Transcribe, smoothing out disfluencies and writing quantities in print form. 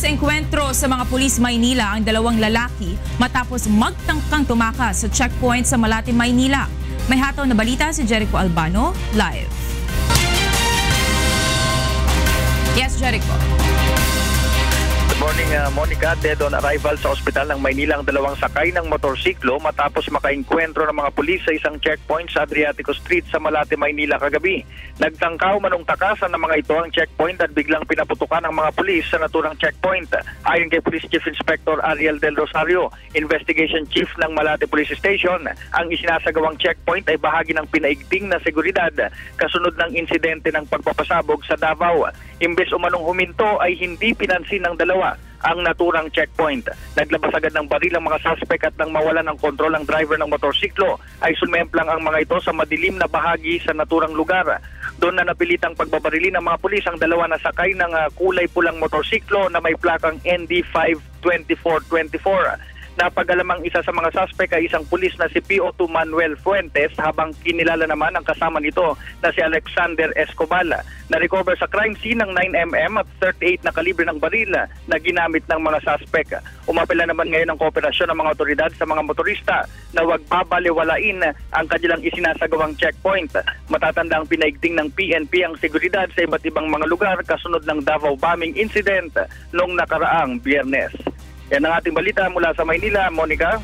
Sa engkwentro sa mga pulis Maynila ang dalawang lalaki matapos magtangkang tumakas sa checkpoint sa Malate, Maynila. May hataw na balita si Jericho Albano, live. Yes, Jericho. Good morning, Monica. Dead on arrival sa ospital ng Maynila ang dalawang sakay ng motorsiklo matapos makaengkwentro ng mga pulis sa isang checkpoint sa Adriatico Street sa Malate, Maynila kagabi. Nagtangkaw manong takasan ng mga ito ang checkpoint at biglang pinaputukan ng mga pulis sa naturang checkpoint. Ayon kay Police Chief Inspector Ariel Del Rosario, Investigation Chief ng Malate Police Station, ang isinasagawang checkpoint ay bahagi ng pinaigting na seguridad kasunod ng insidente ng pagpapasabog sa Davao. Imbes umanong huminto ay hindi pinansin ng dalawa ang naturang checkpoint. Naglabas agad ng baril ang mga suspect at nang mawala ng kontrol ang driver ng motorsiklo ay sumemplang ang mga ito sa madilim na bahagi sa naturang lugar. Doon na napilitang pagbabarili ng mga pulis ang dalawa na sakay ng kulay pulang motorsiklo na may plakang ND52424. Napagalamang isa sa mga suspect ay isang pulis na si PO2 Manuel Fuentes habang kinilala naman ang kasama nito na si Alexander Escobar. Na-recover sa crime scene ng 9mm at 38 na kalibre ng baril na ginamit ng mga suspect. Umapela naman ngayon ang kooperasyon ng mga otoridad sa mga motorista na huwag babaliwalain ang kanilang isinasagawang checkpoint. Matatanda ang pinaigting ng PNP ang seguridad sa iba't ibang mga lugar kasunod ng Davao bombing incident noong nakaraang Biyernes. Yan ang ating balita mula sa Maynila, Monica.